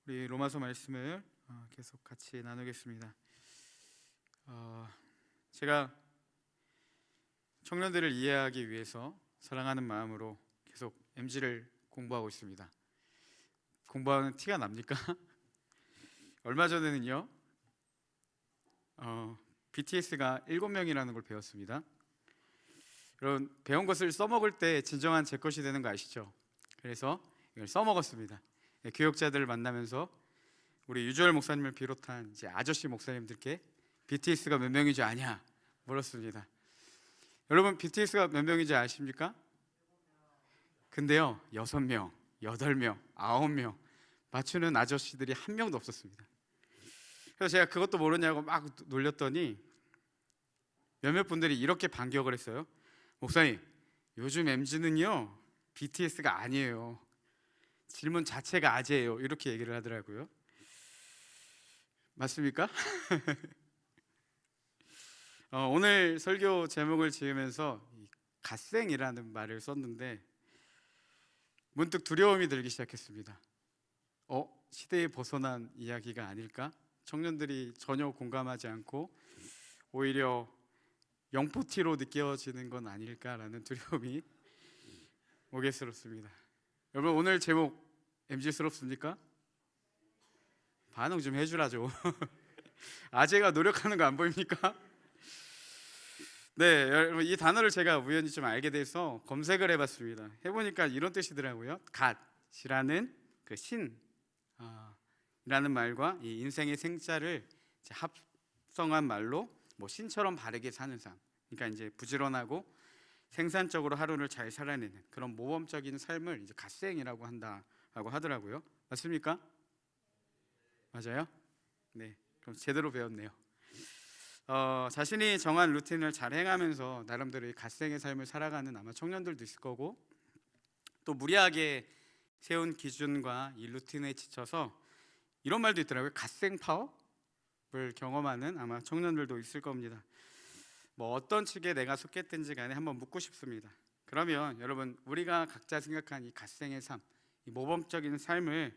우리 로마서 말씀을 계속 같이 나누겠습니다. 제가 청년들을 이해하기 위해서 사랑하는 마음으로 계속 MG를 공부하고 있습니다. 공부하는 티가 납니까? 얼마 전에는요, BTS가 7명이라는 걸 배웠습니다. 여러분, 배운 것을 써먹을 때 진정한 제 것이 되는 거 아시죠? 그래서 이걸 써먹었습니다. 교역자들을 만나면서 우리 유주열 목사님을 비롯한 이제 아저씨 목사님들께 BTS가 몇 명인지 아냐 물었습니다. 여러분, BTS가 몇 명인지 아십니까? 근데요, 6명, 8명, 9명 맞추는 아저씨들이 한 명도 없었습니다. 그래서 제가 그것도 모르냐고 막 놀렸더니 몇몇 분들이 이렇게 반격을 했어요. 목사님, 요즘 MZ는요 BTS가 아니에요. 질문 자체가 아재예요. 이렇게 얘기를 하더라고요. 맞습니까? 오늘 설교 제목을 지으면서 갓생이라는 말을 썼는데 문득 두려움이 들기 시작했습니다. 시대에 벗어난 이야기가 아닐까? 청년들이 전혀 공감하지 않고 오히려 영포티로 느껴지는 건 아닐까라는 두려움이 오겠스럽습니다. 여러분, 오늘 제목 MZ스럽습니까? 반응 좀 해주라죠. 아재가 노력하는 거 안 보입니까? 네, 여러분, 이 단어를 제가 우연히 좀 알게 돼서 검색을 해봤습니다. 해보니까 이런 뜻이더라고요. 갓이라는 그 신이라는 말과 이 인생의 생자를 합성한 말로 뭐 신처럼 바르게 사는 삶. 그러니까 이제 부지런하고 생산적으로 하루를 잘 살아내는 그런 모범적인 삶을 이제 갓생이라고 한다라고 하더라고요. 맞습니까? 맞아요? 네, 그럼 제대로 배웠네요. 자신이 정한 루틴을 잘 행하면서 나름대로 이 갓생의 삶을 살아가는 아마 청년들도 있을 거고, 또 무리하게 세운 기준과 이 루틴에 지쳐서 이런 말도 있더라고요. 갓생 파업을 경험하는 아마 청년들도 있을 겁니다. 뭐 어떤 측에 내가 속했든지 간에 한번 묻고 싶습니다. 그러면 여러분, 우리가 각자 생각한 이 갓생의 삶, 이 모범적인 삶을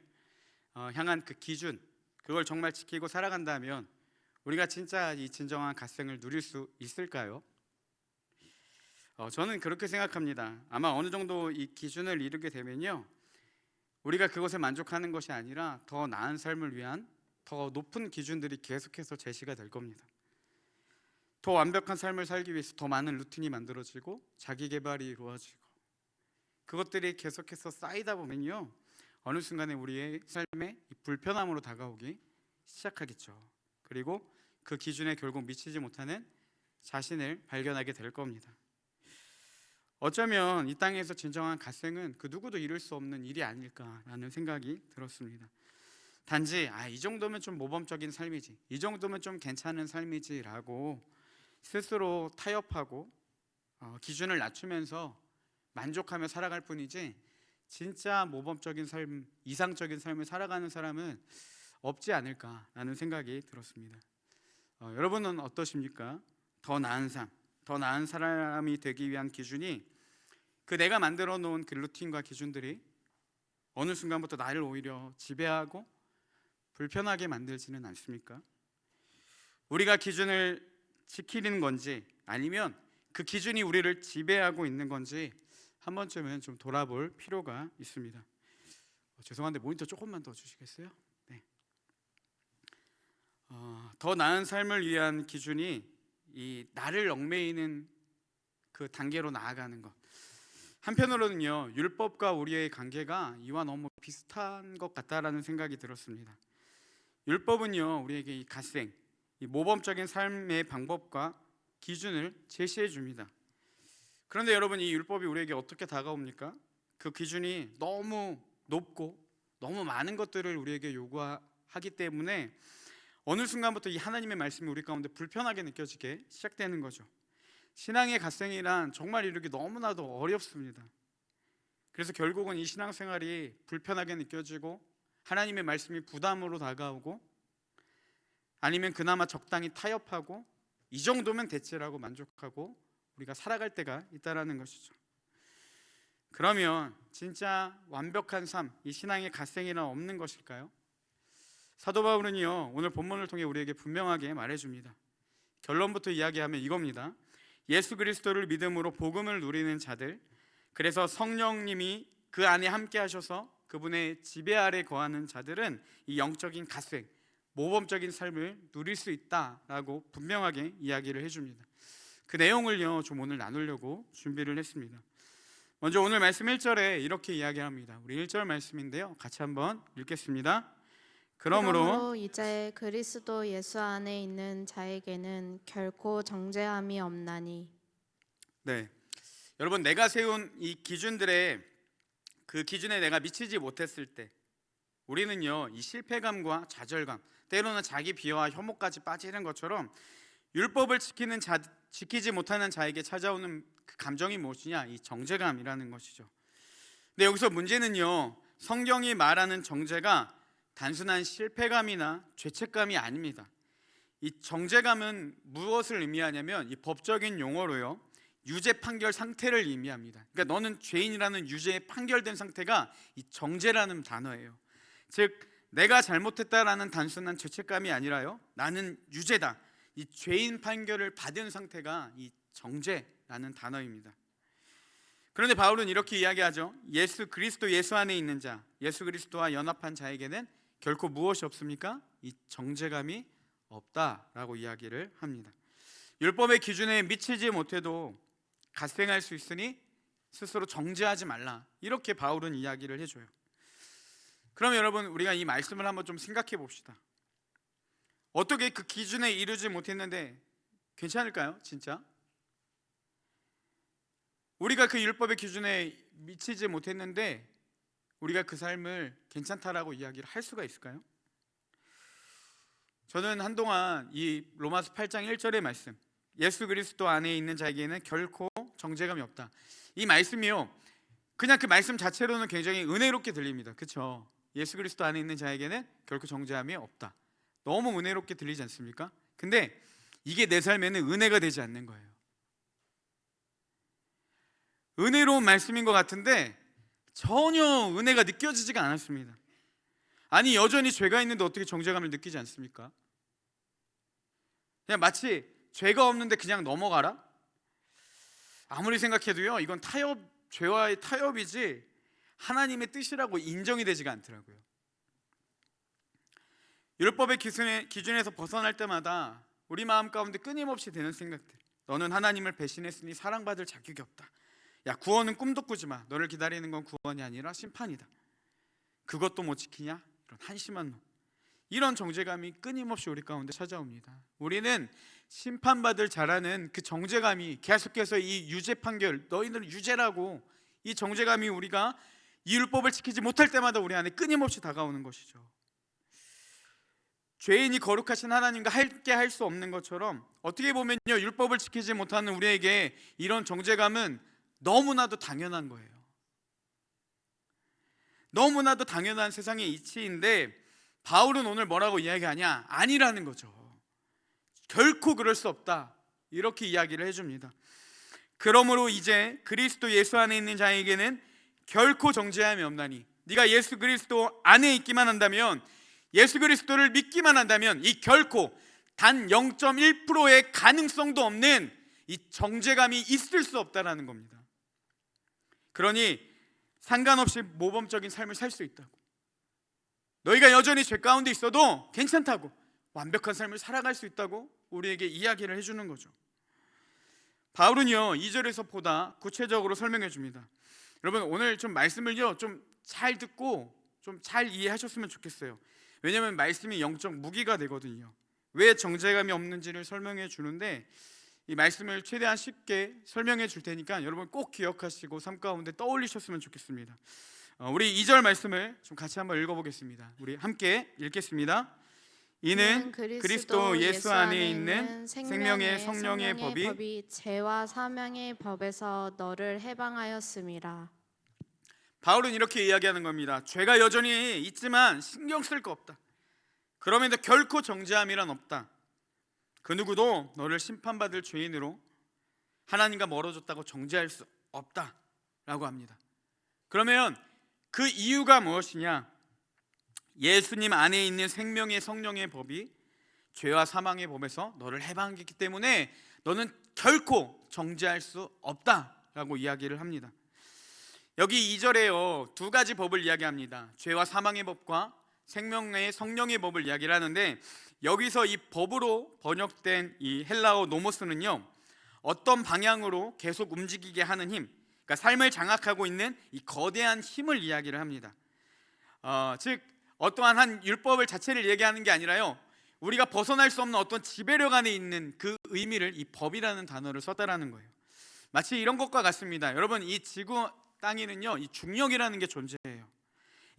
향한 그 기준, 그걸 정말 지키고 살아간다면 우리가 진짜 이 진정한 갓생을 누릴 수 있을까요? 저는 그렇게 생각합니다. 아마 어느 정도 이 기준을 이루게 되면요, 우리가 그것에 만족하는 것이 아니라 더 나은 삶을 위한 더 높은 기준들이 계속해서 제시가 될 겁니다. 더 완벽한 삶을 살기 위해서 더 많은 루틴이 만들어지고 자기 개발이 이루어지고 그것들이 계속해서 쌓이다 보면요, 어느 순간에 우리의 삶에 불편함으로 다가오기 시작하겠죠. 그리고 그 기준에 결국 미치지 못하는 자신을 발견하게 될 겁니다. 어쩌면 이 땅에서 진정한 갓생은 그 누구도 이룰 수 없는 일이 아닐까라는 생각이 들었습니다. 단지 이 정도면 좀 모범적인 삶이지, 이 정도면 좀 괜찮은 삶이지 라고 스스로 타협하고 기준을 낮추면서 만족하며 살아갈 뿐이지 진짜 모범적인 삶, 이상적인 삶을 살아가는 사람은 없지 않을까라는 생각이 들었습니다. 여러분은 어떠십니까? 더 나은 삶, 더 나은 사람이 되기 위한 기준이 그 내가 만들어 놓은 그 루틴과 기준들이 어느 순간부터 나를 오히려 지배하고 불편하게 만들지는 않습니까? 우리가 기준을 지키는 건지 아니면 그 기준이 우리를 지배하고 있는 건지 한 번쯤은 좀 돌아볼 필요가 있습니다. 죄송한데 모니터 조금만 더 주시겠어요? 네. 더 나은 삶을 위한 기준이 이 나를 얽매이는 그 단계로 나아가는 것. 한편으로는요, 율법과 우리의 관계가 이와 너무 비슷한 것 같다라는 생각이 들었습니다. 율법은요, 우리에게 이 갓생, 이 모범적인 삶의 방법과 기준을 제시해 줍니다. 그런데 여러분, 이 율법이 우리에게 어떻게 다가옵니까? 그 기준이 너무 높고 너무 많은 것들을 우리에게 요구하기 때문에 어느 순간부터 이 하나님의 말씀이 우리 가운데 불편하게 느껴지게 시작되는 거죠. 신앙의 갓생이란 정말 이루기 너무나도 어렵습니다. 그래서 결국은 이 신앙생활이 불편하게 느껴지고 하나님의 말씀이 부담으로 다가오고 아니면 그나마 적당히 타협하고 이 정도면 됐지라고 만족하고 우리가 살아갈 때가 있다라는 것이죠. 그러면 진짜 완벽한 삶, 이 신앙의 갓생이란 없는 것일까요? 사도 바울은요, 오늘 본문을 통해 우리에게 분명하게 말해줍니다. 결론부터 이야기하면 이겁니다. 예수 그리스도를 믿음으로 복음을 누리는 자들, 그래서 성령님이 그 안에 함께 하셔서 그분의 지배 아래 거하는 자들은 이 영적인 갓생, 모범적인 삶을 누릴 수 있다라고 분명하게 이야기를 해줍니다. 그 내용을요, 좀 오늘 나누려고 준비를 했습니다. 먼저 오늘 말씀 1절에 이렇게 이야기합니다. 우리 1절 말씀인데요, 같이 한번 읽겠습니다. 그러므로 이제 그리스도 예수 안에 있는 자에게는 결코 정죄함이 없나니. 네, 여러분, 내가 세운 이 기준들의 그 기준에 내가 미치지 못했을 때 우리는요, 이 실패감과 좌절감, 때로는 자기 비하와 혐오까지 빠지는 것처럼 율법을 지키지 못하는 자에게 찾아오는 그 감정이 무엇이냐? 이 정죄감이라는 것이죠. 근데 여기서 문제는요, 성경이 말하는 정죄가 단순한 실패감이나 죄책감이 아닙니다. 이 정죄감은 무엇을 의미하냐면 이 법적인 용어로요, 유죄 판결 상태를 의미합니다. 그러니까 너는 죄인이라는 유죄에 판결된 상태가 이 정죄라는 단어예요. 즉 내가 잘못했다라는 단순한 죄책감이 아니라요, 나는 유죄다, 이 죄인 판결을 받은 상태가 이 정죄라는 단어입니다. 그런데 바울은 이렇게 이야기하죠. 예수 그리스도 예수 안에 있는 자, 예수 그리스도와 연합한 자에게는 결코 무엇이 없습니까? 이 정죄감이 없다라고 이야기를 합니다. 율법의 기준에 미치지 못해도 갓생할 수 있으니 스스로 정죄하지 말라, 이렇게 바울은 이야기를 해줘요. 그럼 여러분, 우리가 이 말씀을 한번 좀 생각해 봅시다. 어떻게 그 기준에 이르지 못했는데 괜찮을까요? 진짜? 우리가 그 율법의 기준에 미치지 못했는데 우리가 그 삶을 괜찮다라고 이야기를 할 수가 있을까요? 저는 한동안 이 로마서 8장 1절의 말씀, 예수 그리스도 안에 있는 자에게는 결코 정죄감이 없다, 이 말씀이요, 그냥 그 말씀 자체로는 굉장히 은혜롭게 들립니다. 그렇죠? 예수 그리스도 안에 있는 자에게는 결코 정죄함이 없다, 너무 은혜롭게 들리지 않습니까? 근데 이게 내 삶에는 은혜가 되지 않는 거예요. 은혜로운 말씀인 것 같은데 전혀 은혜가 느껴지지가 않았습니다. 아니, 여전히 죄가 있는데 어떻게 정죄감을 느끼지 않습니까? 그냥 마치 죄가 없는데 그냥 넘어가라? 아무리 생각해도요, 이건 죄와의 타협이지 하나님의 뜻이라고 인정이 되지가 않더라고요. 율법의 기준에서 벗어날 때마다 우리 마음 가운데 끊임없이 드는 생각들, 너는 하나님을 배신했으니 사랑받을 자격이 없다, 야, 구원은 꿈도 꾸지 마, 너를 기다리는 건 구원이 아니라 심판이다, 그것도 못 지키냐, 이런 한심한 놈, 이런 정죄감이 끊임없이 우리 가운데 찾아옵니다. 우리는 심판받을 자라는 그 정죄감이 계속해서 이 유죄 판결, 너희는 유죄라고, 이 정죄감이 우리가 이 율법을 지키지 못할 때마다 우리 안에 끊임없이 다가오는 것이죠. 죄인이 거룩하신 하나님과 함께 할 수 없는 것처럼 어떻게 보면요, 율법을 지키지 못하는 우리에게 이런 정죄감은 너무나도 당연한 거예요. 너무나도 당연한 세상의 이치인데 바울은 오늘 뭐라고 이야기하냐? 아니라는 거죠. 결코 그럴 수 없다, 이렇게 이야기를 해줍니다. 그러므로 이제 그리스도 예수 안에 있는 자에게는 결코 정죄함이 없나니, 네가 예수 그리스도 안에 있기만 한다면, 예수 그리스도를 믿기만 한다면 이 결코 단 0.1%의 가능성도 없는 이 정죄감이 있을 수 없다라는 겁니다. 그러니 상관없이 모범적인 삶을 살 수 있다고, 너희가 여전히 죄 가운데 있어도 괜찮다고, 완벽한 삶을 살아갈 수 있다고 우리에게 이야기를 해주는 거죠. 바울은요, 2절에서 보다 구체적으로 설명해 줍니다. 여러분, 오늘 좀 말씀을요, 좀 잘 듣고 좀 잘 이해하셨으면 좋겠어요. 왜냐하면 말씀이 영적 무기가 되거든요. 왜 정죄감이 없는지를 설명해 주는데 이 말씀을 최대한 쉽게 설명해 줄 테니까 여러분 꼭 기억하시고 삶 가운데 떠올리셨으면 좋겠습니다. 우리 2절 말씀을 좀 같이 한번 읽어보겠습니다. 우리 함께 읽겠습니다. 이는 그리스도 예수 안에 있는 생명의 성령의 법이 죄와 사망의 법에서 너를 해방하였음이라. 바울은 이렇게 이야기하는 겁니다. 죄가 여전히 있지만 신경 쓸 거 없다. 그럼에도 결코 정죄함이란 없다. 그 누구도 너를 심판받을 죄인으로 하나님과 멀어졌다고 정죄할 수 없다라고 합니다. 그러면 그 이유가 무엇이냐? 예수님 안에 있는 생명의 성령의 법이 죄와 사망의 법에서 너를 해방했기 때문에 너는 결코 정죄할 수 없다라고 이야기를 합니다. 여기 2절에요, 두 가지 법을 이야기합니다. 죄와 사망의 법과 생명의 성령의 법을 이야기를 하는데, 여기서 이 법으로 번역된 이 헬라어 노모스는요, 어떤 방향으로 계속 움직이게 하는 힘, 그러니까 삶을 장악하고 있는 이 거대한 힘을 이야기를 합니다. 즉 어떠한 한 율법을 자체를 얘기하는 게 아니라요, 우리가 벗어날 수 없는 어떤 지배력 안에 있는 그 의미를 이 법이라는 단어를 썼다라는 거예요. 마치 이런 것과 같습니다. 여러분, 이 지구 땅에는요, 이 중력이라는 게 존재해요.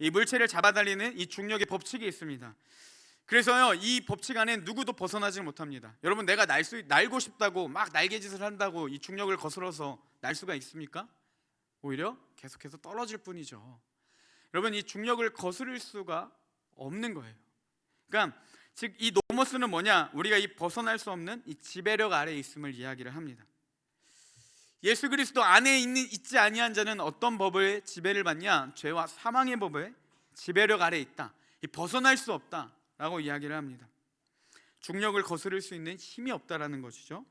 이 물체를 잡아당기는 이 중력의 법칙이 있습니다. 그래서요, 이 법칙 안에 누구도 벗어나지 못합니다. 여러분, 내가 날고 싶다고 막 날개짓을 한다고 이 중력을 거스러서 날 수가 있습니까? 오히려 계속해서 떨어질 뿐이죠. 여러분, 이 중력을 거스를 수가 없는 거예요. 그러니까 즉 이 노모스는 뭐냐? 우리가 이 벗어날 수 없는 이 지배력 아래에 있음을 이야기를 합니다. 예수 그리스도 안에 있지 아니한 자는 어떤 법을 지배를 받냐? 죄와 사망의 법을 지배력 아래에 있다. 이 벗어날 수 없다라고 이야기를 합니다. 중력을 거스를 수 있는 힘이 없다라는 것이죠.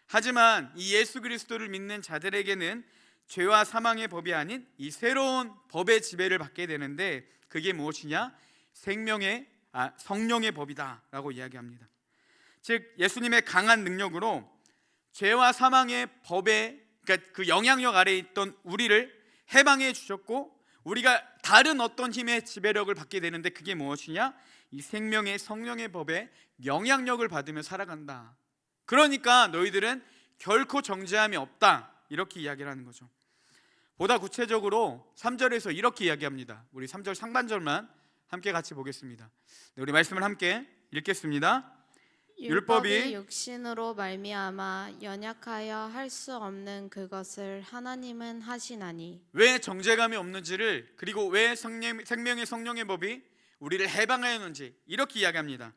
하지만 이 예수 그리스도를 믿는 자들에게는 죄와 사망의 법이 아닌 이 새로운 법의 지배를 받게 되는데, 그게 무엇이냐? 성령의 법이다라고 이야기합니다. 즉 예수님의 강한 능력으로 죄와 사망의 법에, 그러니까 그 영향력 아래에 있던 우리를 해방해 주셨고, 우리가 다른 어떤 힘의 지배력을 받게 되는데, 그게 무엇이냐? 이 생명의 성령의 법에 영향력을 받으며 살아간다. 그러니까 너희들은 결코 정죄함이 없다, 이렇게 이야기를 하는 거죠. 보다 구체적으로 3절에서 이렇게 이야기합니다. 우리 3절 상반절만 함께 같이 보겠습니다. 네, 우리 말씀을 함께 읽겠습니다. 율법이 육신으로 말미암아 연약하여 할 수 없는 그것을 하나님은 하시나니. 왜 정죄감이 없는지를, 그리고 왜 생명의 성령의 법이 우리를 해방하였는지 이렇게 이야기합니다.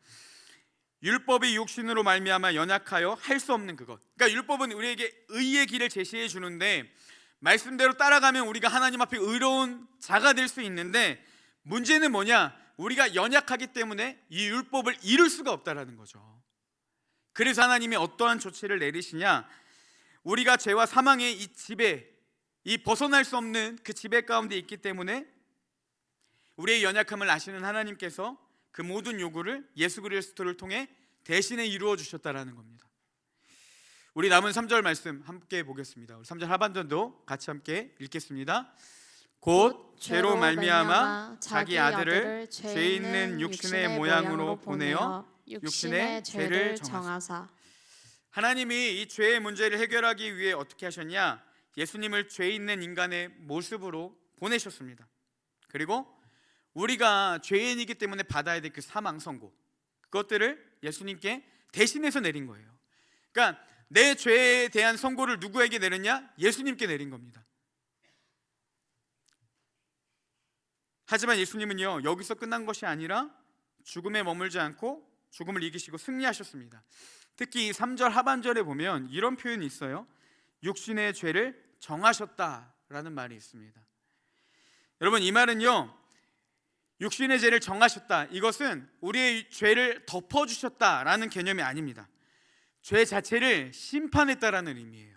율법이 육신으로 말미암아 연약하여 할 수 없는 그것. 그러니까 율법은 우리에게 의의 길을 제시해 주는데, 말씀대로 따라가면 우리가 하나님 앞에 의로운 자가 될 수 있는데, 문제는 뭐냐? 우리가 연약하기 때문에 이 율법을 이룰 수가 없다라는 거죠. 그래서 하나님이 어떠한 조치를 내리시냐? 우리가 죄와 사망의 이 지배, 이 벗어날 수 없는 그 지배 가운데 있기 때문에 우리의 연약함을 아시는 하나님께서 그 모든 요구를 예수 그리스도를 통해 대신에 이루어 주셨다라는 겁니다. 우리 남은 3절 말씀 함께 보겠습니다. 우리 3절 하반전도 같이 함께 읽겠습니다. 곧 죄로 말미암아 자기 아들을 죄 있는 육신의 모양으로 보내어 육신의 죄를 정하사. 하나님이 이 죄의 문제를 해결하기 위해 어떻게 하셨냐? 예수님을 죄 있는 인간의 모습으로 보내셨습니다. 그리고 우리가 죄인이기 때문에 받아야 될 그 사망 선고, 그것들을 예수님께 대신해서 내린 거예요. 그러니까 내 죄에 대한 선고를 누구에게 내렸냐? 예수님께 내린 겁니다. 하지만 예수님은요, 여기서 끝난 것이 아니라 죽음에 머물지 않고 죽음을 이기시고 승리하셨습니다. 특히 3절 하반절에 보면 이런 표현이 있어요. 육신의 죄를 정하셨다라는 말이 있습니다. 여러분, 이 말은요, 육신의 죄를 정하셨다, 이것은 우리의 죄를 덮어주셨다라는 개념이 아닙니다. 죄 자체를 심판했다라는 의미예요.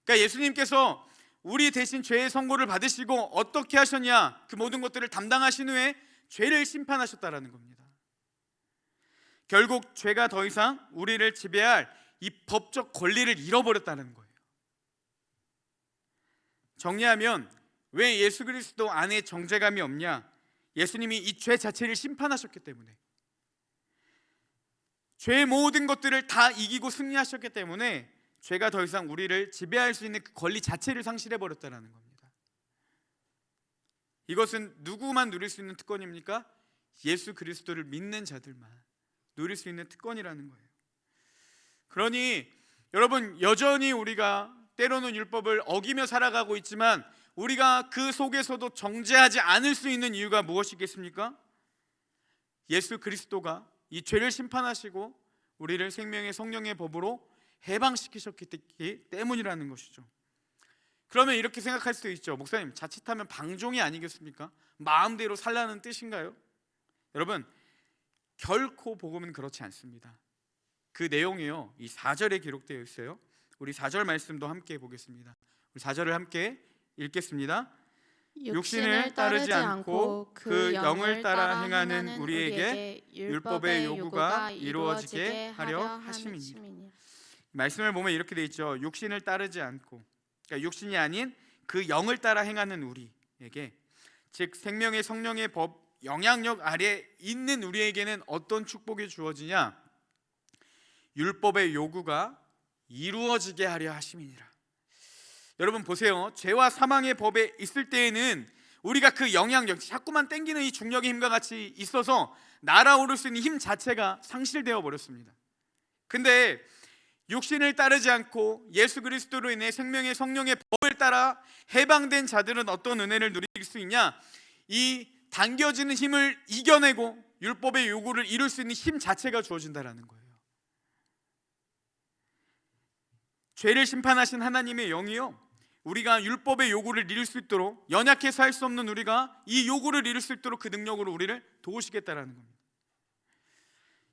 그러니까 예수님께서 우리 대신 죄의 선고를 받으시고 어떻게 하셨냐? 그 모든 것들을 담당하신 후에 죄를 심판하셨다라는 겁니다. 결국 죄가 더 이상 우리를 지배할 이 법적 권리를 잃어버렸다는 거예요. 정리하면 왜 예수 그리스도 안에 정죄감이 없냐? 예수님이 이 죄 자체를 심판하셨기 때문에, 죄의 모든 것들을 다 이기고 승리하셨기 때문에 죄가 더 이상 우리를 지배할 수 있는 그 권리 자체를 상실해버렸다는 겁니다. 이것은 누구만 누릴 수 있는 특권입니까? 예수 그리스도를 믿는 자들만 누릴 수 있는 특권이라는 거예요. 그러니 여러분, 여전히 우리가 때로는 율법을 어기며 살아가고 있지만 우리가 그 속에서도 정죄하지 않을 수 있는 이유가 무엇이겠습니까? 예수 그리스도가 이 죄를 심판하시고 우리를 생명의 성령의 법으로 해방시키셨기 때문이라는 것이죠. 그러면 이렇게 생각할 수도 있죠. 목사님, 자칫하면 방종이 아니겠습니까? 마음대로 살라는 뜻인가요? 여러분, 결코 복음은 그렇지 않습니다. 그 내용이요, 이 4절에 기록되어 있어요. 우리 4절 말씀도 함께 보겠습니다. 우리 4절을 함께 읽겠습니다. 육신을 따르지 않고 그 영을 따라 행하는 우리에게 율법의 요구가 이루어지게 하려 하심이니라. 말씀을 보면 이렇게 돼 있죠. 육신을 따르지 않고, 그러니까 육신이 아닌 그 영을 따라 행하는 우리에게, 즉 생명의 성령의 법 영향력 아래 있는 우리에게는 어떤 축복이 주어지냐? 율법의 요구가 이루어지게 하려 하심이니라. 여러분 보세요. 죄와 사망의 법에 있을 때에는 우리가 그 영향력, 자꾸만 땡기는 이 중력의 힘과 같이 있어서 날아오를 수 있는 힘 자체가 상실되어 버렸습니다. 근데 육신을 따르지 않고 예수 그리스도로 인해 생명의 성령의 법을 따라 해방된 자들은 어떤 은혜를 누릴 수 있냐? 이 당겨지는 힘을 이겨내고 율법의 요구를 이룰 수 있는 힘 자체가 주어진다라는 거예요. 죄를 심판하신 하나님의 영이요, 우리가 율법의 요구를 이룰 수 있도록, 연약해서 할 수 없는 우리가 이 요구를 이룰 수 있도록 그 능력으로 우리를 도우시겠다라는 겁니다.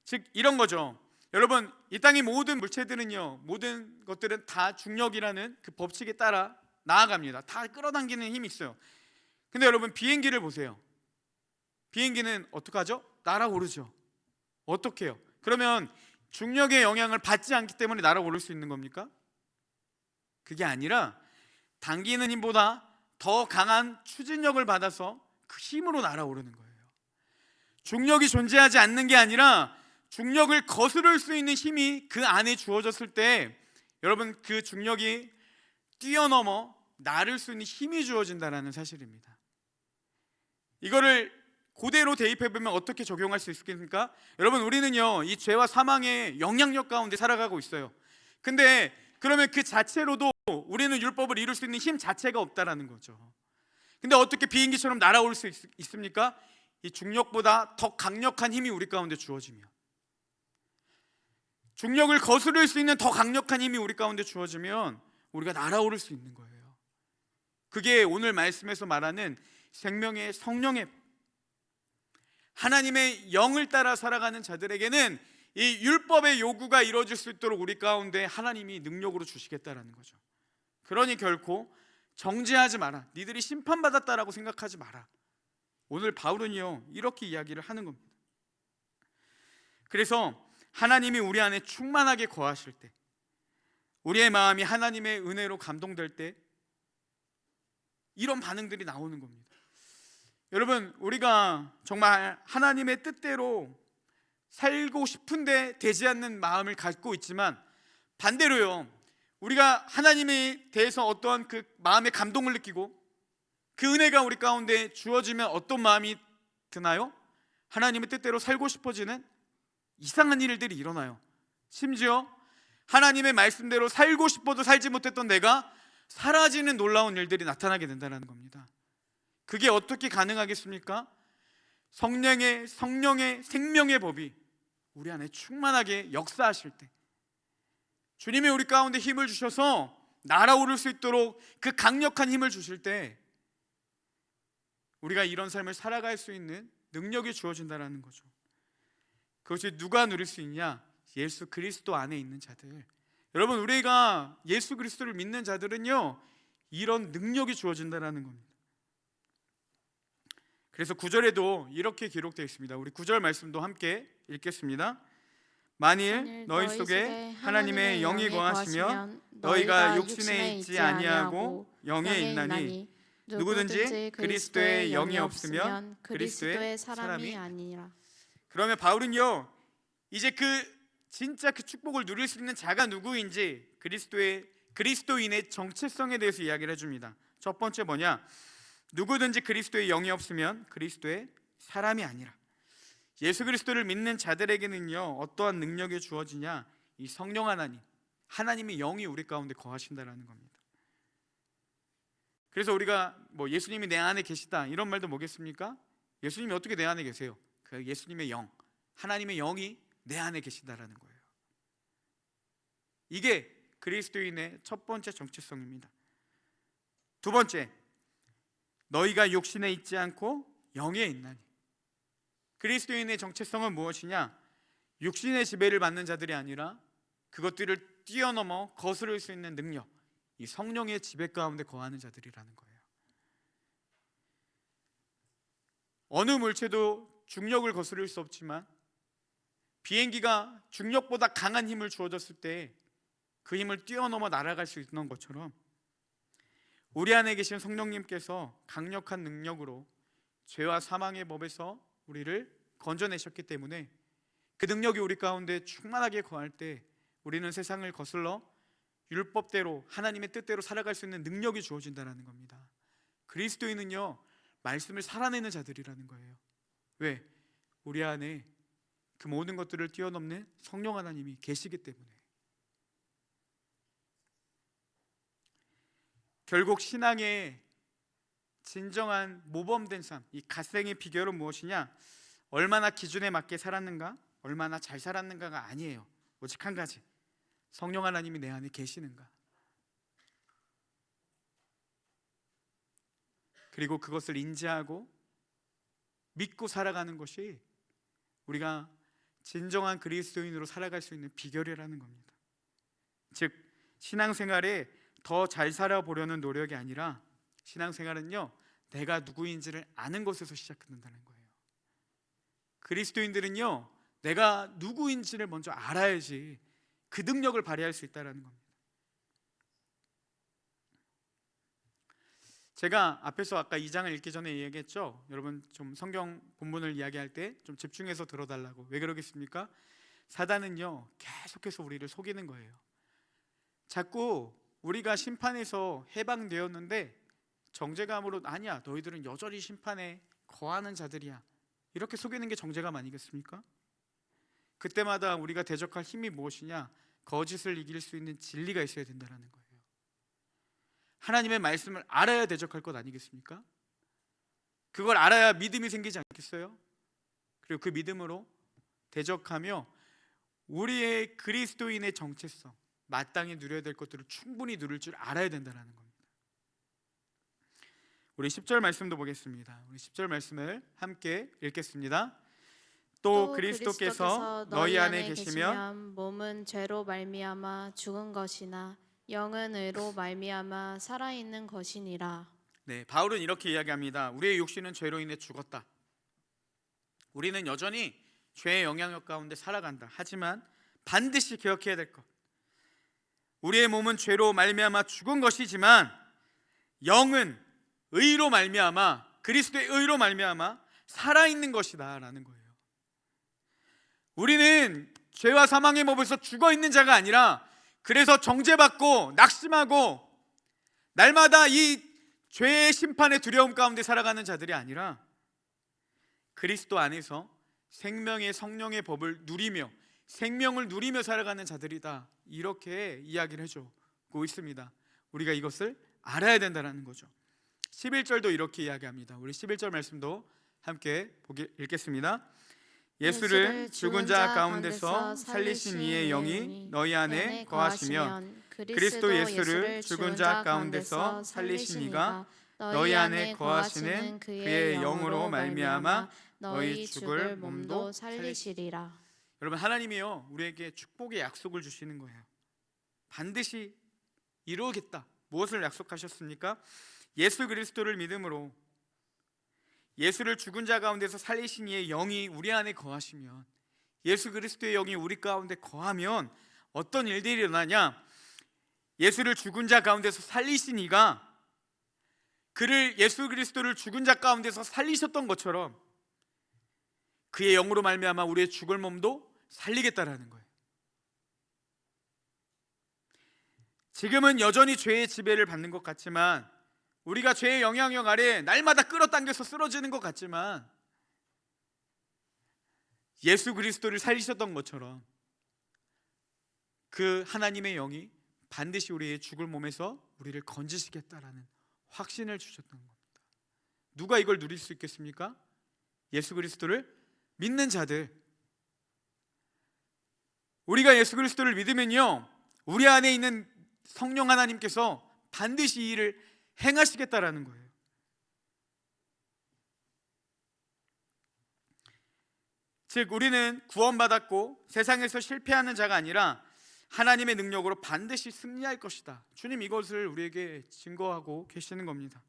즉 이런 거죠. 여러분, 이 땅의 모든 물체들은요, 모든 것들은 다 중력이라는 그 법칙에 따라 나아갑니다. 다 끌어당기는 힘이 있어요. 근데 여러분, 비행기를 보세요. 비행기는 어떡하죠? 날아오르죠. 어떻게 해요? 그러면 중력의 영향을 받지 않기 때문에 날아오를 수 있는 겁니까? 그게 아니라 당기는 힘보다 더 강한 추진력을 받아서 그 힘으로 날아오르는 거예요. 중력이 존재하지 않는 게 아니라 중력을 거스를 수 있는 힘이 그 안에 주어졌을 때, 여러분, 그 중력이 뛰어넘어 나를 수 있는 힘이 주어진다는 사실입니다. 이거를 그대로 대입해보면 어떻게 적용할 수 있겠습니까? 여러분, 우리는요, 이 죄와 사망의 영향력 가운데 살아가고 있어요. 근데 그러면 그 자체로도 우리는 율법을 이룰 수 있는 힘 자체가 없다라는 거죠. 근데 어떻게 비행기처럼 날아올 수 있습니까? 이 중력보다 더 강력한 힘이 우리 가운데 주어지며, 중력을 거스를 수 있는 더 강력한 힘이 우리 가운데 주어지면 우리가 날아오를 수 있는 거예요. 그게 오늘 말씀에서 말하는 생명의 성령의, 하나님의 영을 따라 살아가는 자들에게는 이 율법의 요구가 이루어질 수 있도록 우리 가운데 하나님이 능력으로 주시겠다라는 거죠. 그러니 결코 정죄하지 마라, 니들이 심판받았다라고 생각하지 마라. 오늘 바울은요, 이렇게 이야기를 하는 겁니다. 그래서 하나님이 우리 안에 충만하게 거하실 때, 우리의 마음이 하나님의 은혜로 감동될 때 이런 반응들이 나오는 겁니다. 여러분, 우리가 정말 하나님의 뜻대로 살고 싶은데 되지 않는 마음을 갖고 있지만, 반대로요, 우리가 하나님에 대해서 어떠한 그 마음의 감동을 느끼고 그 은혜가 우리 가운데 주어지면 어떤 마음이 드나요? 하나님의 뜻대로 살고 싶어지는 이상한 일들이 일어나요. 심지어 하나님의 말씀대로 살고 싶어도 살지 못했던 내가 사라지는 놀라운 일들이 나타나게 된다는 겁니다. 그게 어떻게 가능하겠습니까? 성령의 생명의 법이 우리 안에 충만하게 역사하실 때, 주님이 우리 가운데 힘을 주셔서 날아오를 수 있도록 그 강력한 힘을 주실 때, 우리가 이런 삶을 살아갈 수 있는 능력이 주어진다는 거죠. 그것이 누가 누릴 수 있냐? 예수 그리스도 안에 있는 자들. 여러분, 우리가 예수 그리스도를 믿는 자들은요, 이런 능력이 주어진다는 겁니다. 그래서 9절에도 이렇게 기록되어 있습니다. 우리 9절 말씀도 함께 읽겠습니다. 만일 너희 속에 하나님의 영이 거하시면 너희가 육신에 있지 아니하고 영에 있나니, 누구든지 그리스도의 영이 없으면 그리스도의 사람이 아니라. 그러면 바울은요, 이제 진짜 그 축복을 누릴 수 있는 자가 누구인지 그리스도인의 정체성에 대해서 이야기를 해줍니다. 첫 번째 뭐냐? 누구든지 그리스도의 영이 없으면 그리스도의 사람이 아니라. 예수 그리스도를 믿는 자들에게는요, 어떠한 능력이 주어지냐? 이 성령 하나님의 영이 우리 가운데 거하신다라는 겁니다. 그래서 우리가 뭐 예수님이 내 안에 계시다 이런 말도 뭐겠습니까? 예수님이 어떻게 내 안에 계세요? 그 예수님의 영, 하나님의 영이 내 안에 계신다라는 거예요. 이게 그리스도인의 첫 번째 정체성입니다. 두 번째, 너희가 육신에 있지 않고 영에 있나니. 그리스도인의 정체성은 무엇이냐? 육신의 지배를 받는 자들이 아니라 그것들을 뛰어넘어 거스를 수 있는 능력, 이 성령의 지배 가운데 거하는 자들이라는 거예요. 어느 물체도 중력을 거스를 수 없지만 비행기가 중력보다 강한 힘을 주어졌을 때 그 힘을 뛰어넘어 날아갈 수 있는 것처럼 우리 안에 계신 성령님께서 강력한 능력으로 죄와 사망의 법에서 우리를 건져내셨기 때문에 그 능력이 우리 가운데 충만하게 거할 때 우리는 세상을 거슬러 율법대로 하나님의 뜻대로 살아갈 수 있는 능력이 주어진다는 겁니다. 그리스도인은요, 말씀을 살아내는 자들이라는 거예요. 왜? 우리 안에 그 모든 것들을 뛰어넘는 성령 하나님이 계시기 때문에. 결국 신앙의 진정한 모범된 삶, 이 갓생의 비결은 무엇이냐? 얼마나 기준에 맞게 살았는가, 얼마나 잘 살았는가가 아니에요. 오직 한 가지, 성령 하나님이 내 안에 계시는가. 그리고 그것을 인지하고 믿고 살아가는 것이 우리가 진정한 그리스도인으로 살아갈 수 있는 비결이라는 겁니다. 즉, 신앙생활에 더 잘 살아보려는 노력이 아니라 신앙생활은요, 내가 누구인지를 아는 것에서 시작된다는 거예요. 그리스도인들은요, 내가 누구인지를 먼저 알아야지 그 능력을 발휘할 수 있다는 겁니다. 제가 앞에서 아까 2장을 읽기 전에 이야기했죠. 여러분 좀 성경 본문을 이야기할 때 좀 집중해서 들어달라고. 왜 그러겠습니까? 사단은요, 계속해서 우리를 속이는 거예요. 자꾸 우리가 심판에서 해방되었는데 정죄감으로 아니야, 너희들은 여전히 심판에 거하는 자들이야, 이렇게 속이는 게 정죄감 아니겠습니까? 그때마다 우리가 대적할 힘이 무엇이냐? 거짓을 이길 수 있는 진리가 있어야 된다는 거예요. 하나님의 말씀을 알아야 대적할 것 아니겠습니까? 그걸 알아야 믿음이 생기지 않겠어요? 그리고 그 믿음으로 대적하며 우리의 그리스도인의 정체성, 마땅히 누려야 될 것들을 충분히 누릴 줄 알아야 된다는 겁니다. 우리 10절 말씀도 보겠습니다. 우리 10절 말씀을 함께 읽겠습니다. 또 그리스도께서 너희 안에 계시면 몸은 죄로 말미암아 죽은 것이나 영은 의로 말미암아 살아있는 것이니라. 네, 바울은 이렇게 이야기합니다. 우리의 육신은 죄로 인해 죽었다. 우리는 여전히 죄의 영향력 가운데 살아간다. 하지만 반드시 기억해야 될 것, 우리의 몸은 죄로 말미암아 죽은 것이지만 영은 의로 말미암아, 그리스도의 의로 말미암아 살아있는 것이다 라는 거예요. 우리는 죄와 사망의 법에서 죽어있는 자가 아니라, 그래서 정죄받고 낙심하고 날마다 이 죄의 심판의 두려움 가운데 살아가는 자들이 아니라 그리스도 안에서 생명의 성령의 법을 누리며 생명을 누리며 살아가는 자들이다, 이렇게 이야기를 해주고 있습니다. 우리가 이것을 알아야 된다는 거죠. 11절도 이렇게 이야기합니다. 우리 11절 말씀도 함께 읽겠습니다. 예수를 죽은 자 가운데서 살리신 이의 영이 너희 안에 거하시면 그리스도 예수를 죽은 자 가운데서 살리신 이가 너희 안에 거하시는 그의 영으로 말미암아 너희 죽을 몸도 살리시리라. 여러분, 하나님이요, 우리에게 축복의 약속을 주시는 거예요. 반드시 이루겠다. 무엇을 약속하셨습니까? 예수 그리스도를 믿음으로 예수를 죽은 자 가운데서 살리신 이의 영이 우리 안에 거하시면, 예수 그리스도의 영이 우리 가운데 거하면 어떤 일들이 일어나냐? 예수를 죽은 자 가운데서 살리신 이가 그를, 예수 그리스도를 죽은 자 가운데서 살리셨던 것처럼 그의 영으로 말미암아 우리의 죽을 몸도 살리겠다라는 거예요. 지금은 여전히 죄의 지배를 받는 것 같지만, 우리가 죄의 영향력 아래 날마다 끌어당겨서 쓰러지는 것 같지만, 예수 그리스도를 살리셨던 것처럼 그 하나님의 영이 반드시 우리의 죽을 몸에서 우리를 건지시겠다라는 확신을 주셨던 겁니다. 누가 이걸 누릴 수 있겠습니까? 예수 그리스도를 믿는 자들. 우리가 예수 그리스도를 믿으면요, 우리 안에 있는 성령 하나님께서 반드시 이 일을 행하시겠다라는 거예요. 즉 우리는 구원받았고 세상에서 실패하는 자가 아니라 하나님의 능력으로 반드시 승리할 것이다. 주님 이것을 우리에게 증거하고 계시는 겁니다.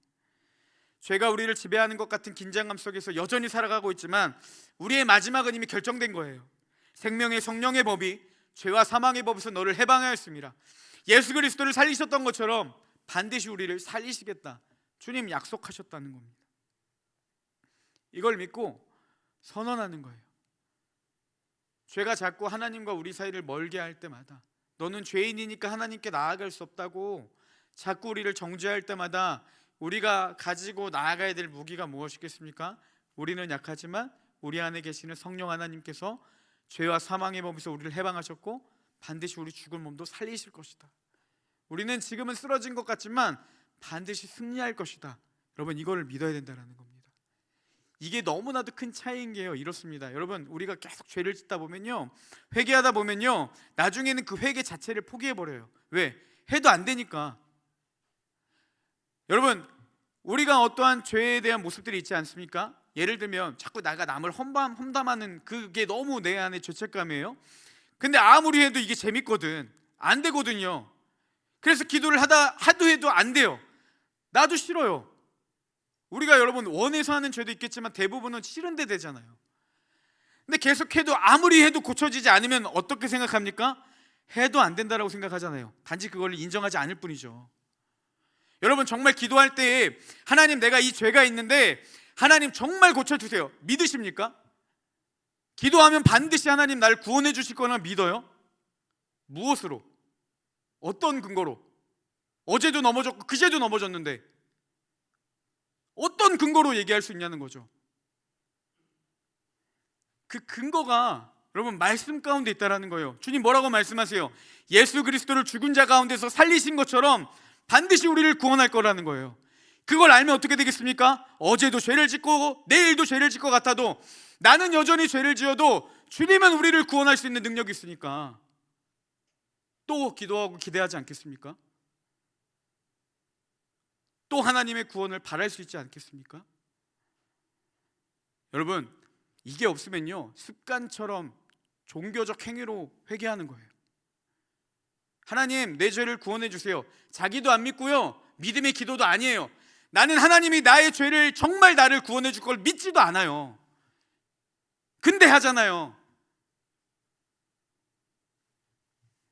죄가 우리를 지배하는 것 같은 긴장감 속에서 여전히 살아가고 있지만 우리의 마지막은 이미 결정된 거예요. 생명의 성령의 법이 죄와 사망의 법에서 너를 해방하였습니다. 예수 그리스도를 살리셨던 것처럼 반드시 우리를 살리시겠다. 주님 약속하셨다는 겁니다. 이걸 믿고 선언하는 거예요. 죄가 자꾸 하나님과 우리 사이를 멀게 할 때마다, 너는 죄인이니까 하나님께 나아갈 수 없다고 자꾸 우리를 정죄할 때마다 우리가 가지고 나아가야 될 무기가 무엇이겠습니까? 우리는 약하지만 우리 안에 계시는 성령 하나님께서 죄와 사망의 법에서 우리를 해방하셨고 반드시 우리 죽을 몸도 살리실 것이다. 우리는 지금은 쓰러진 것 같지만 반드시 승리할 것이다. 여러분 이걸 믿어야 된다는 겁니다. 이게 너무나도 큰 차이인 게요, 이렇습니다. 여러분 우리가 계속 죄를 짓다 보면요, 회개하다 보면요, 나중에는 그 회개 자체를 포기해버려요. 왜? 해도 안 되니까. 여러분 우리가 어떠한 죄에 대한 모습들이 있지 않습니까? 예를 들면 자꾸 내가 남을 험담하는 그게 너무 내 안에 죄책감이에요. 근데 아무리 해도 이게 재밌거든. 안 되거든요. 그래서 기도를 하도 해도 안 돼요. 나도 싫어요. 우리가 여러분 원해서 하는 죄도 있겠지만 대부분은 싫은데 되잖아요. 근데 계속해도 아무리 해도 고쳐지지 않으면 어떻게 생각합니까? 해도 안 된다라고 생각하잖아요. 단지 그걸 인정하지 않을 뿐이죠. 여러분 정말 기도할 때 하나님 내가 이 죄가 있는데 하나님 정말 고쳐주세요, 믿으십니까? 기도하면 반드시 하나님 나를 구원해 주실 거나 믿어요? 무엇으로? 어떤 근거로? 어제도 넘어졌고 그제도 넘어졌는데 어떤 근거로 얘기할 수 있냐는 거죠. 그 근거가 여러분 말씀 가운데 있다라는 거예요. 주님 뭐라고 말씀하세요? 예수 그리스도를 죽은 자 가운데서 살리신 것처럼 반드시 우리를 구원할 거라는 거예요. 그걸 알면 어떻게 되겠습니까? 어제도 죄를 짓고 내일도 죄를 짓고 같아도 나는 여전히 죄를 지어도 주님은 우리를 구원할 수 있는 능력이 있으니까 또 기도하고 기대하지 않겠습니까? 또 하나님의 구원을 바랄 수 있지 않겠습니까? 여러분 이게 없으면요 습관처럼 종교적 행위로 회개하는 거예요. 하나님 내 죄를 구원해 주세요. 자기도 안 믿고요, 믿음의 기도도 아니에요. 나는 하나님이 나의 죄를 정말 나를 구원해 줄 걸 믿지도 않아요. 근데 하잖아요.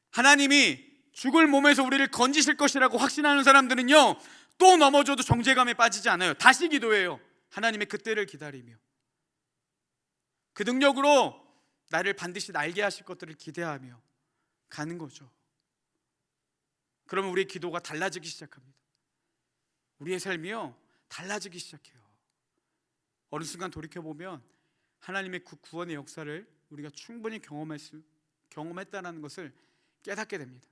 하나님이 죽을 몸에서 우리를 건지실 것이라고 확신하는 사람들은요 또 넘어져도 정죄감에 빠지지 않아요. 다시 기도해요. 하나님의 그때를 기다리며 그 능력으로 나를 반드시 날게 하실 것들을 기대하며 가는 거죠. 그러면 우리의 기도가 달라지기 시작합니다. 우리의 삶이요 달라지기 시작해요. 어느 순간 돌이켜보면 하나님의 그 구원의 역사를 우리가 충분히 경험했다는 것을 깨닫게 됩니다.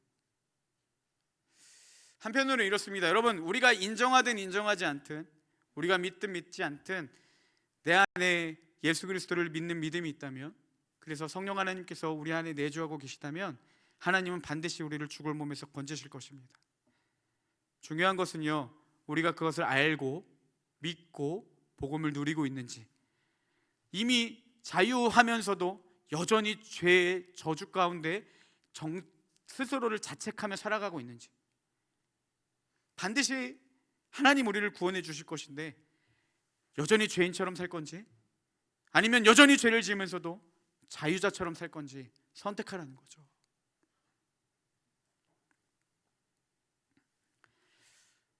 한편으로는 이렇습니다. 여러분 우리가 인정하든 인정하지 않든, 우리가 믿든 믿지 않든 내 안에 예수 그리스도를 믿는 믿음이 있다면, 그래서 성령 하나님께서 우리 안에 내주하고 계시다면 하나님은 반드시 우리를 죽을 몸에서 건지실 것입니다. 중요한 것은요 우리가 그것을 알고 믿고 복음을 누리고 있는지, 이미 자유하면서도 여전히 죄의 저주 가운데 스스로를 자책하며 살아가고 있는지, 반드시 하나님 우리를 구원해 주실 것인데 여전히 죄인처럼 살 건지, 아니면 여전히 죄를 지으면서도 자유자처럼 살 건지 선택하라는 거죠.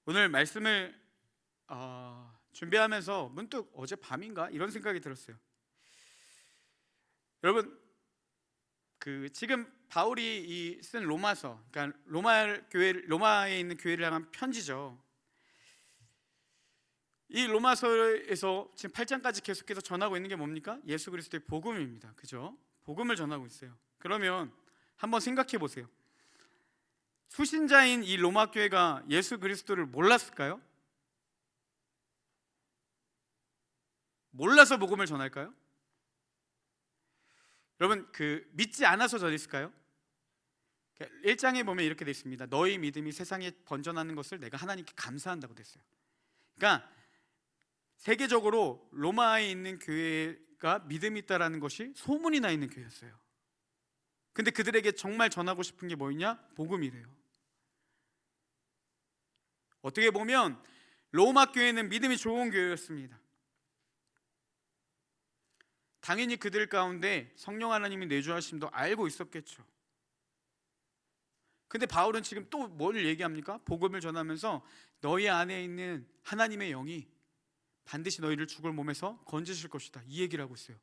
오늘 말씀을 준비하면서 문득 어젯밤인가 이런 생각이 들었어요. 여러분 지금 바울이 쓴 로마서, 그러니까 로마에 있는 교회를 향한 편지죠. 이 로마서에서 지금 8장까지 계속해서 전하고 있는 게 뭡니까? 예수 그리스도의 복음입니다. 그죠? 복음을 전하고 있어요. 그러면 한번 생각해 보세요. 수신자인 이 로마 교회가 예수 그리스도를 몰랐을까요? 몰라서 복음을 전할까요? 여러분 믿지 않아서 전했을까요? 1장에 보면 이렇게 되어 있습니다. 너희 믿음이 세상에 번져나는 것을 내가 하나님께 감사한다고 됐어요. 그러니까 세계적으로 로마에 있는 교회에 교회가 믿음이 있다라는 것이 소문이 나 있는 교회였어요. 근데 그들에게 정말 전하고 싶은 게 뭐였냐? 복음이래요. 어떻게 보면 로마 교회는 믿음이 좋은 교회였습니다. 당연히 그들 가운데 성령 하나님이 내주하심도 알고 있었겠죠. 근데 바울은 지금 또 뭘 얘기합니까? 복음을 전하면서 너희 안에 있는 하나님의 영이 반드시 너희를 죽을 몸에서 건지실 것이다, 이 얘기를 하고 있어요.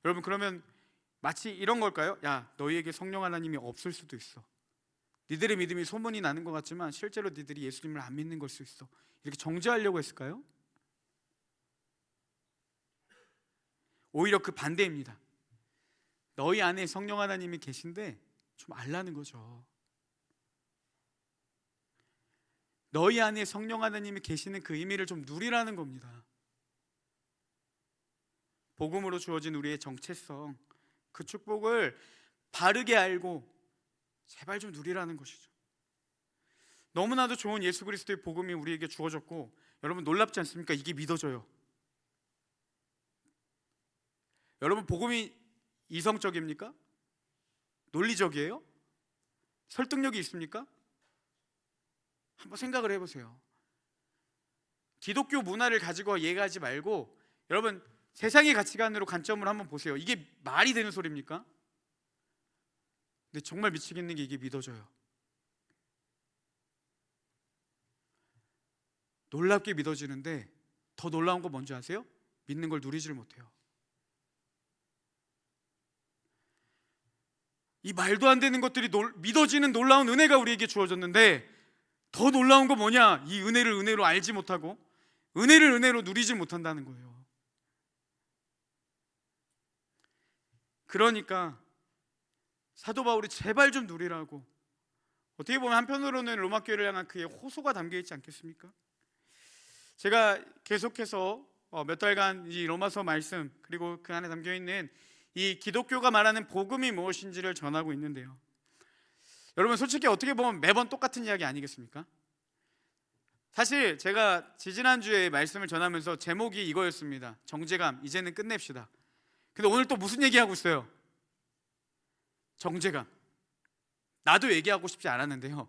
여러분, 그러면 마치 이런 걸까요? 야, 너희에게 성령 하나님이 없을 수도 있어. 니들의 믿음이 소문이 나는 것 같지만 실제로 니들이 예수님을 안 믿는 걸 수 있어. 이렇게 정죄하려고 했을까요? 오히려 그 반대입니다. 너희 안에 성령 하나님이 계신데 좀 알라는 거죠. 너희 안에 성령 하나님이 계시는 그 의미를 좀 누리라는 겁니다. 복음으로 주어진 우리의 정체성, 그 축복을 바르게 알고 제발 좀 누리라는 것이죠. 너무나도 좋은 예수 그리스도의 복음이 우리에게 주어졌고, 여러분 놀랍지 않습니까? 이게 믿어져요. 여러분, 복음이 이성적입니까? 논리적이에요? 설득력이 있습니까? 한번 생각을 해보세요. 기독교 문화를 가지고 얘기하지 말고 여러분 세상의 가치관으로 관점을 한번 보세요. 이게 말이 되는 소리입니까? 근데 정말 미치겠는 게 이게 믿어져요. 놀랍게 믿어지는데 더 놀라운 거 뭔지 아세요? 믿는 걸 누리지를 못해요. 이 말도 안 되는 것들이 믿어지는 놀라운 은혜가 우리에게 주어졌는데 더 놀라운 거 뭐냐? 이 은혜를 은혜로 알지 못하고 은혜를 은혜로 누리지 못한다는 거예요. 그러니까 사도 바울이 제발 좀 누리라고, 어떻게 보면 한편으로는 로마 교회를 향한 그의 호소가 담겨 있지 않겠습니까? 제가 계속해서 몇 달간 이 로마서 말씀, 그리고 그 안에 담겨 있는 이 기독교가 말하는 복음이 무엇인지를 전하고 있는데요, 여러분 솔직히 어떻게 보면 매번 똑같은 이야기 아니겠습니까? 사실 제가 지지난주에 말씀을 전하면서 제목이 이거였습니다. 정죄감, 이제는 끝냅시다. 근데 오늘 또 무슨 얘기하고 있어요? 정죄감. 나도 얘기하고 싶지 않았는데요,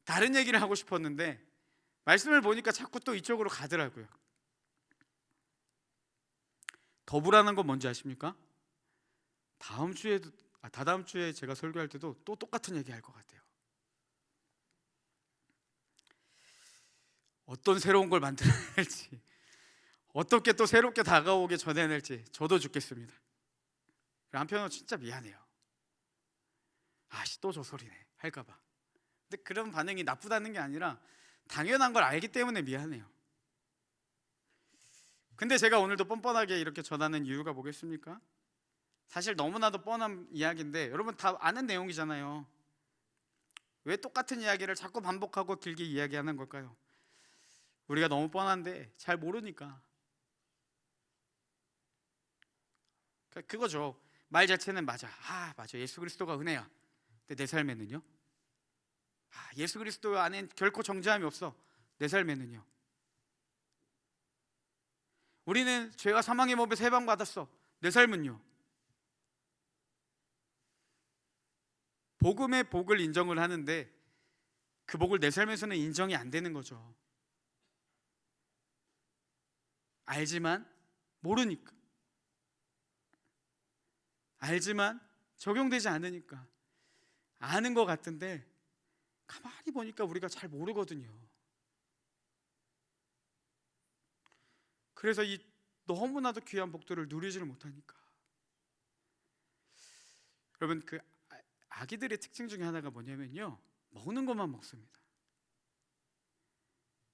다른 얘기를 하고 싶었는데 말씀을 보니까 자꾸 또 이쪽으로 가더라고요. 더 불안한 건 뭔지 아십니까? 다다음 주에 제가 설교할 때도 또 똑같은 얘기 할 것 같아요. 어떤 새로운 걸 만들어야 할지, 어떻게 또 새롭게 다가오게 전해낼지 저도 죽겠습니다. 한편으로 진짜 미안해요. 아씨 또 저 소리네 할까봐. 근데 그런 반응이 나쁘다는 게 아니라 당연한 걸 알기 때문에 미안해요. 근데 제가 오늘도 뻔뻔하게 이렇게 전하는 이유가 뭐겠습니까? 사실 너무나도 뻔한 이야기인데 여러분 다 아는 내용이잖아요. 왜 똑같은 이야기를 자꾸 반복하고 길게 이야기하는 걸까요? 우리가 너무 뻔한데 잘 모르니까. 그거죠. 말 자체는 맞아. 맞아. 예수 그리스도가 은혜야. 근데 내 삶에는요? 예수 그리스도 안엔 결코 정죄함이 없어. 내 삶에는요? 우리는 죄와 사망의 법에서 해방받았어. 내 삶은요? 복음의 복을 인정을 하는데 그 복을 내 삶에서는 인정이 안 되는 거죠. 알지만 모르니까, 알지만 적용되지 않으니까, 아는 것 같은데 가만히 보니까 우리가 잘 모르거든요. 그래서 이 너무나도 귀한 복들을 누리지를 못하니까. 여러분, 그 아기들의 특징 중에 하나가 뭐냐면요, 먹는 것만 먹습니다.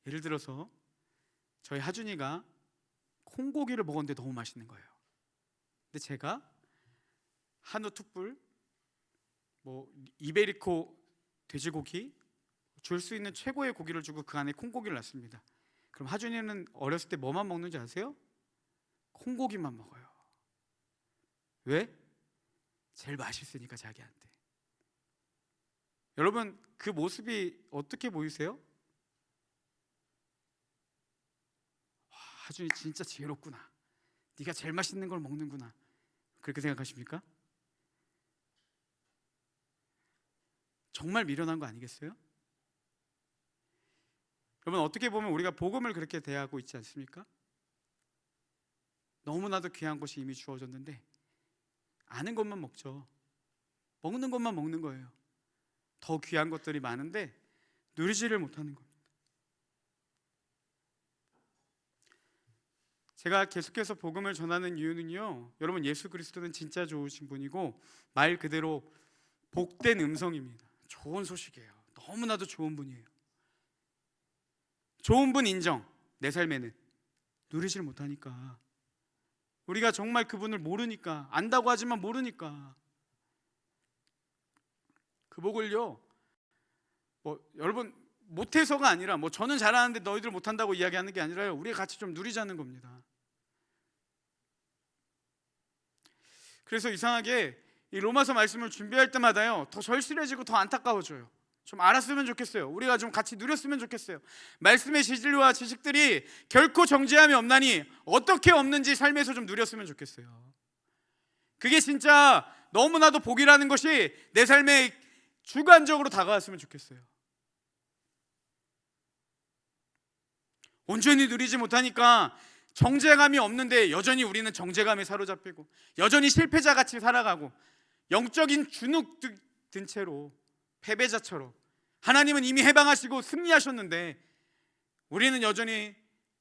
예를 들어서 저희 하준이가 콩고기를 먹었는데 너무 맛있는 거예요. 근데 제가 한우 툭불, 이베리코 돼지고기, 줄 수 있는 최고의 고기를 주고 그 안에 콩고기를 놨습니다. 그럼 하준이는 어렸을 때 뭐만 먹는지 아세요? 콩고기만 먹어요. 왜? 제일 맛있으니까 자기한테. 여러분, 그 모습이 어떻게 보이세요? 하준이 진짜 지혜롭구나. 네가 제일 맛있는 걸 먹는구나. 그렇게 생각하십니까? 정말 미련한 거 아니겠어요? 여러분, 어떻게 보면 우리가 복음을 그렇게 대하고 있지 않습니까? 너무나도 귀한 것이 이미 주어졌는데 아는 것만 먹죠. 먹는 것만 먹는 거예요. 더 귀한 것들이 많은데 누리지를 못하는 겁니다. 제가 계속해서 복음을 전하는 이유는요, 여러분, 예수 그리스도는 진짜 좋으신 분이고 말 그대로 복된 음성입니다. 좋은 소식이에요. 너무나도 좋은 분이에요. 좋은 분 인정. 내 삶에는 누리지를 못하니까, 우리가 정말 그분을 모르니까, 안다고 하지만 모르니까 그 복을요, 여러분, 못해서가 아니라 저는 잘하는데 너희들 못한다고 이야기하는 게 아니라요, 우리가 같이 좀 누리자는 겁니다. 그래서 이상하게 이 로마서 말씀을 준비할 때마다요, 더 절실해지고 더 안타까워져요. 좀 알았으면 좋겠어요. 우리가 좀 같이 누렸으면 좋겠어요. 말씀의 진리와 지식들이 결코 정죄함이 없나니 어떻게 없는지 삶에서 좀 누렸으면 좋겠어요. 그게 진짜 너무나도 복이라는 것이 내 삶에 주관적으로 다가왔으면 좋겠어요. 온전히 누리지 못하니까 정죄감이 없는데 여전히 우리는 정죄감에 사로잡히고 여전히 실패자같이 살아가고 영적인 주눅 든 채로 패배자처럼, 하나님은 이미 해방하시고 승리하셨는데 우리는 여전히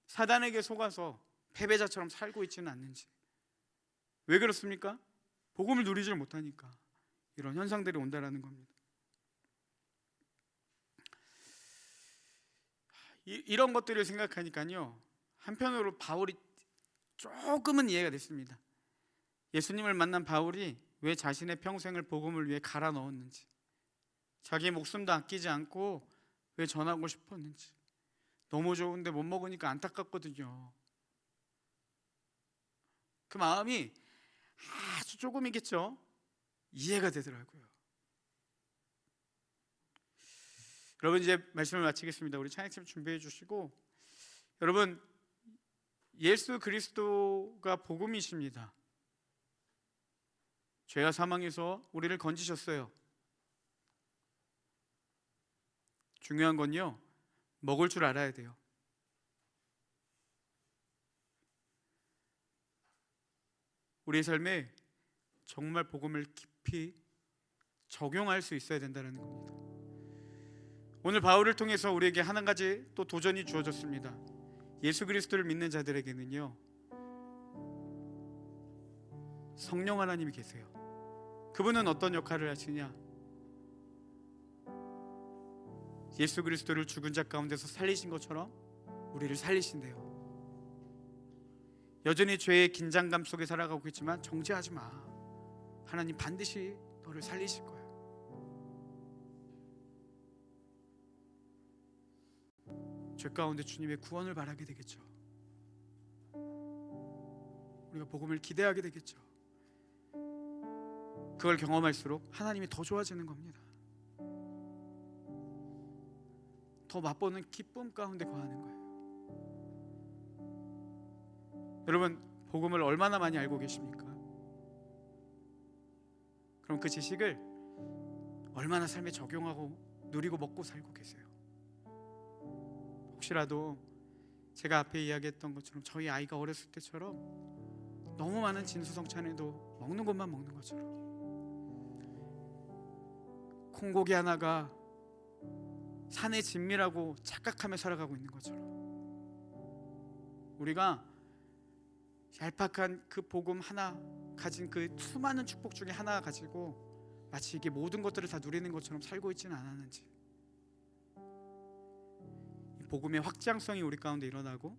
사단에게 속아서 패배자처럼 살고 있지는 않는지. 왜 그렇습니까? 복음을 누리지 못하니까 이런 현상들이 온다라는 겁니다. 이런 것들을 생각하니까요, 한편으로 바울이 조금은 이해가 됐습니다. 예수님을 만난 바울이 왜 자신의 평생을 복음을 위해 갈아 넣었는지, 자기 목숨도 아끼지 않고 왜 전하고 싶었는지. 너무 좋은데 못 먹으니까 안타깝거든요. 그 마음이 아주 조금이겠죠. 이해가 되더라고요. 여러분, 이제 말씀을 마치겠습니다. 우리 찬양팀 준비해 주시고, 여러분, 예수 그리스도가 복음이십니다. 죄와 사망에서 우리를 건지셨어요. 중요한 건요, 먹을 줄 알아야 돼요. 우리의 삶에 정말 복음을 깊이 적용할 수 있어야 된다는 겁니다. 오늘 바울을 통해서 우리에게 한 가지 또 도전이 주어졌습니다. 예수 그리스도를 믿는 자들에게는요, 성령 하나님이 계세요. 그분은 어떤 역할을 하시냐? 예수 그리스도를 죽은 자 가운데서 살리신 것처럼 우리를 살리신대요. 여전히 죄의 긴장감 속에 살아가고 있지만 정죄하지 마. 하나님 반드시 너를 살리실 거예요. 죄 가운데 주님의 구원을 바라게 되겠죠. 우리가 복음을 기대하게 되겠죠. 그걸 경험할수록 하나님이 더 좋아지는 겁니다. 더 맛보는 기쁨 가운데 거하는 거예요. 여러분, 복음을 얼마나 많이 알고 계십니까? 그럼 그 지식을 얼마나 삶에 적용하고 누리고 먹고 살고 계세요? 혹시라도 제가 앞에 이야기했던 것처럼 저희 아이가 어렸을 때처럼 너무 많은 진수성찬에도 먹는 것만 먹는 것처럼, 콩고기 하나가 산의 진미라고 착각하며 살아가고 있는 것처럼, 우리가 얄팍한 그 복음 하나 가진 그 수많은 축복 중에 하나 가지고 마치 이게 모든 것들을 다 누리는 것처럼 살고 있지는 않았는지, 이 복음의 확장성이 우리 가운데 일어나고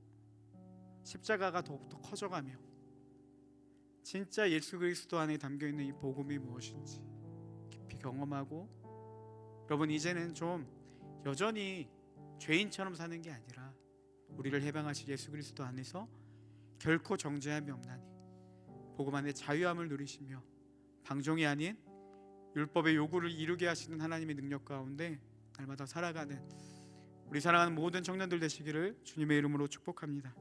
십자가가 더욱더 커져가며 진짜 예수 그리스도 안에 담겨있는 이 복음이 무엇인지 깊이 경험하고, 여러분, 이제는 좀 여전히 죄인처럼 사는 게 아니라 우리를 해방하신 예수 그리스도 안에서 결코 정죄함이 없나니 복음 안에 자유함을 누리시며 방종이 아닌 율법의 요구를 이루게 하시는 하나님의 능력 가운데 날마다 살아가는 우리 사랑하는 모든 청년들 되시기를 주님의 이름으로 축복합니다.